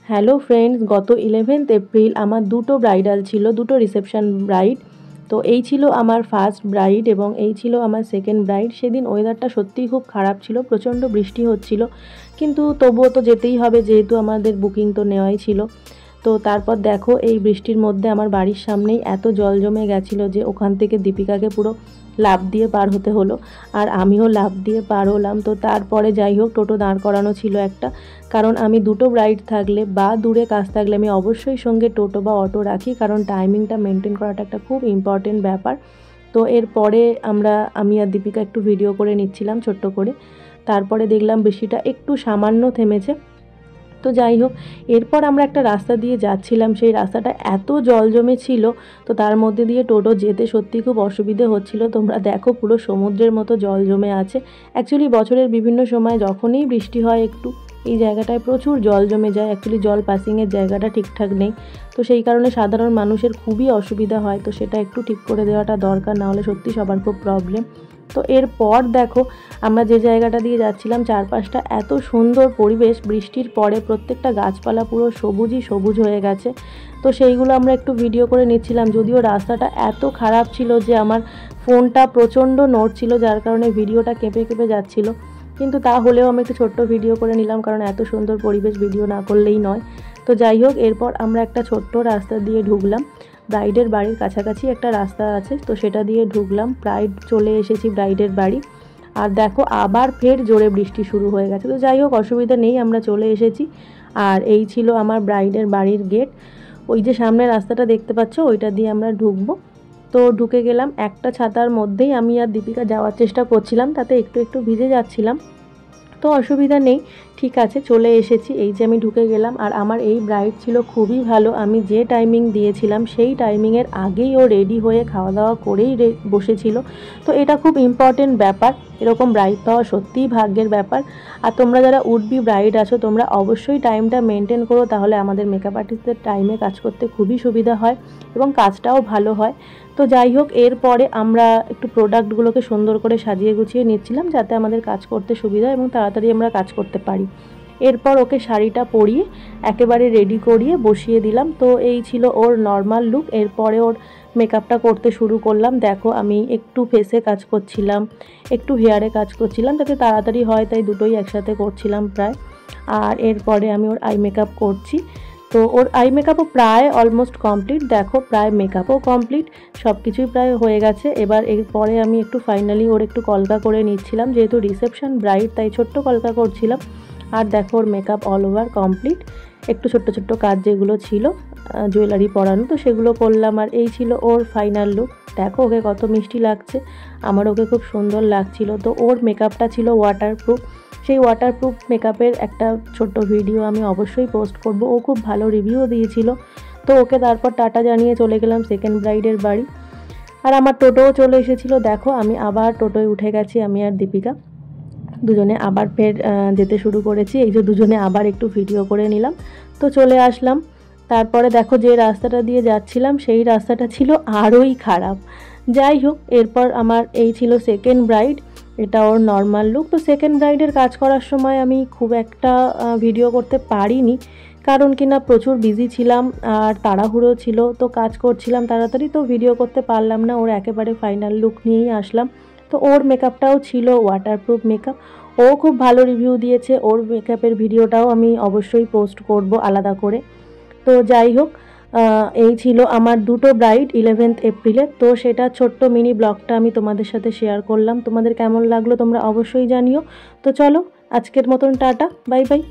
Hello friends, গত 11th April আমার দুটো ব্রাইডাল ছিল, দুটো রিসেপশন ব্রাইড। তো এই ছিল আমার ফার্স্ট ব্রাইড এবং এই ছিল আমার সেকেন্ড ব্রাইড। সেদিন ওয়েদারটা সত্যিই খুব খারাপ ছিল, প্রচণ্ড বৃষ্টি হচ্ছিল, কিন্তু তবুও তো যেতেই হবে যেহেতু আমাদের বুকিং তো নেওয়াই ছিল। তো তারপর দেখো এই বৃষ্টির মধ্যে আমার বাড়ির সামনেই এত জল জমে গেছিলো যে ওখান থেকে দীপিকাকে পুরো লাফ দিয়ে পার হতে হলো, আর আমিও লাফ দিয়ে পার হলাম। তো তারপরে যাই হোক টোটো দাঁড় করানো ছিল একটা, কারণ আমি দুটো ব্রাইড থাকলে বা দূরে কাজ থাকলে আমি অবশ্যই সঙ্গে টোটো বা অটো রাখি, কারণ টাইমিংটা মেনটেন করাটা একটা খুব ইম্পর্টেন্ট ব্যাপার। তো এরপরে আমি আর দীপিকা একটু ভিডিও করে নিচ্ছিলাম ছোট্ট করে। তারপরে দেখলাম বৃষ্টিটা একটু সামান্য থেমেছে। তো যাই হোক, এরপর আমরা একটা রাস্তা দিয়ে যাচ্ছিলাম, সেই রাস্তাটা এত জল জমেছিল, তো তার মধ্যে দিয়ে টোটো যেতে সত্যি খুব অসুবিধে হচ্ছিল। তোমরা দেখো পুরো সমুদ্রের মতো জল জমে আছে। অ্যাকচুয়ালি বছরের বিভিন্ন সময় যখনই বৃষ্টি হয় একটু এই জায়গাটায় প্রচুর জল জমে যায়। অ্যাকচুয়ালি জল পাসিংয়ের জায়গাটা ঠিকঠাক নেই, তো সেই কারণে সাধারণ মানুষের খুবই অসুবিধা হয়। তো সেটা একটু ঠিক করে দেওয়াটা দরকার, না হলে সত্যি সবার খুব প্রবলেম। তো এরপর দেখো আমরা যে জায়গাটা দিয়ে যাচ্ছিলাম চারপাশটা এত সুন্দর পরিবেশ, বৃষ্টির পরে প্রত্যেকটা গাছপালা পুরো সবুজই সবুজ হয়ে গেছে। তো সেইগুলো আমরা একটু ভিডিও করে নিচ্ছিলাম, যদিও রাস্তাটা এত খারাপ ছিল যে আমার ফোনটা প্রচণ্ড নড়ছিল, যার কারণে ভিডিওটা কেঁপে কেঁপে যাচ্ছিলো। কিন্তু তা হলেও আমি একটু ছোট্ট ভিডিও করে নিলাম, কারণ এত সুন্দর পরিবেশ ভিডিও না করলেই নয়। তো যাই হোক, এরপর আমরা একটা ছোট্ট রাস্তা দিয়ে ঢুকলাম। ব্রাইডের বাড়ির কাছাকাছি একটা রাস্তা আছে, তো সেটা দিয়ে ঢুকলাম। প্রায় চলে এসেছি ব্রাইডের বাড়ি, আর দেখো আবার ফের জোরে বৃষ্টি শুরু হয়ে গেছে। তো যাই হোক, অসুবিধা নেই, আমরা চলে এসেছি। আর এই ছিল আমার ব্রাইডের বাড়ির গেট। ওই যে সামনে রাস্তাটা দেখতে পাচ্ছ, ওইটা দিয়ে আমরা ঢুকবো। তো ঢুকে গেলাম। একটা ছাতার মধ্যেই আমি আর দীপিকা যাওয়ার চেষ্টা করছিলাম, তাতে একটু একটু ভিজে যাচ্ছিলাম। তো অসুবিধা নেই, ঠিক আছে, চলে এসেছি। এই যে আমি ঢুকে গেলাম। আর আমার এই ব্রাইড ছিল খুবই ভালো, আমি যে টাইমিং দিয়েছিলাম সেই টাইমিংয়ের আগেই ও রেডি হয়ে খাওয়া দাওয়া করেই বসেছিল। তো এটা খুব ইম্পর্টেন্ট ব্যাপার, এরকম ব্রাইড পাওয়া সত্যিই ভাগ্যের ব্যাপার। আর তোমরা যারা উডবি ব্রাইড আছো তোমরা অবশ্যই টাইমটা মেনটেন করো, তাহলে আমাদের মেকআপ আর্টিস্টদের টাইমে কাজ করতে খুবই সুবিধা হয় এবং কাজটাও ভালো হয়। তো যাই হোক, এরপরে আমরা একটু প্রোডাক্টগুলোকে সুন্দর করে সাজিয়ে গুছিয়ে নিচ্ছিলাম, যাতে আমাদের কাজ করতে সুবিধা এবং তাড়াতাড়ি আমরা কাজ করতে পারি। এরপর ওকে শাড়িটা পরিয়ে একেবারে রেডি করিয়ে বসিয়ে দিলাম। তো এই ছিল ওর নর্মাল লুক। এরপরে ওর মেকআপটা করতে শুরু করলাম। দেখো আমি একটু ফেসে কাজ করছিলাম, একটু হেয়ারে কাজ করছিলাম, যাতে তাড়াতাড়ি হয়, তাই দুটোই একসাথে করছিলাম প্রায়। আর এরপরে আমি ওর আই মেকআপ করছি। তো ওর আই মেকআপও প্রায় অলমোস্ট কমপ্লিট। দেখো প্রায় মেকআপও কমপ্লিট, সব কিছুই প্রায় হয়ে গেছে। এবার এরপরে আমি একটু ফাইনালি ওর একটু কলকা করে নিচ্ছিলাম, যেহেতু রিসেপশন ব্রাইড তাই ছোট্ট কলকা করছিলাম। আর দেখো ওর মেকআপ অল ওভার কমপ্লিট। একটু ছোট্ট ছোট্ট কাজ যেগুলো ছিল জুয়েলারি পরানো, তো সেগুলো করলাম। আর এই ছিল ওর ফাইনাল লুক। দেখো ওকে কত মিষ্টি লাগছে, আমার ওকে খুব সুন্দর লাগছিল। তো ওর মেকআপটা ছিল ওয়াটারপ্রুফ, সেই ওয়াটারপ্রুফ মেকআপের একটা ছোট্ট ভিডিও আমি অবশ্যই পোস্ট করব। ও খুব ভালো রিভিউ দিয়েছিল। তো ওকে তারপর টাটা জানিয়ে চলে গেলাম সেকেন্ড ব্রাইডের বাড়ি। আর আমার টোটোও চলে এসেছিলো। দেখো আমি আবার টোটোয় উঠে গেছি, আমি আর দীপিকা দুজনে আবার ফের যেতে শুরু করেছি। এই যে দুজনে আবার একটু ভিডিও করে নিলাম, তো চলে আসলাম। তারপরে দেখো যে রাস্তাটা দিয়ে যাচ্ছিলাম সেই রাস্তাটা ছিল আরোই খারাপ। যাই হোক, এরপর আমার এই ছিল সেকেন্ড ব্রাইড, এটা ওর নর্মাল লুক। তো সেকেন্ড ব্রাইডের কাজ করার সময় আমি খুব একটা ভিডিও করতে পারিনি, কারণ কিনা প্রচুর বিজি ছিলাম আর তাড়াহুড়ো ছিল, তো কাজ করছিলাম তাড়াতাড়ি, তো ভিডিও করতে পারলাম না। ওর একেবারে ফাইনাল লুক নিয়েই আসলাম। তো ওর মেকআপটাও ছিল ওয়াটারপ্রুফ মেকআপ, ও খুব ভালো রিভিউ দিয়েছে। ওর মেকআপের ভিডিওটাও আমি অবশ্যই পোস্ট করব আলাদা করে। তো যাই হোক, এই ছিল আমার দুটো ব্রাইড 11th এপ্রিলে। তো সেটা ছোট্ট মিনি ব্লগটা আমি তোমাদের সাথে শেয়ার করলাম। তোমাদের কেমন লাগলো তোমরা অবশ্যই জানিও। তো চলো আজকের মতন টাটা, বাই বাই।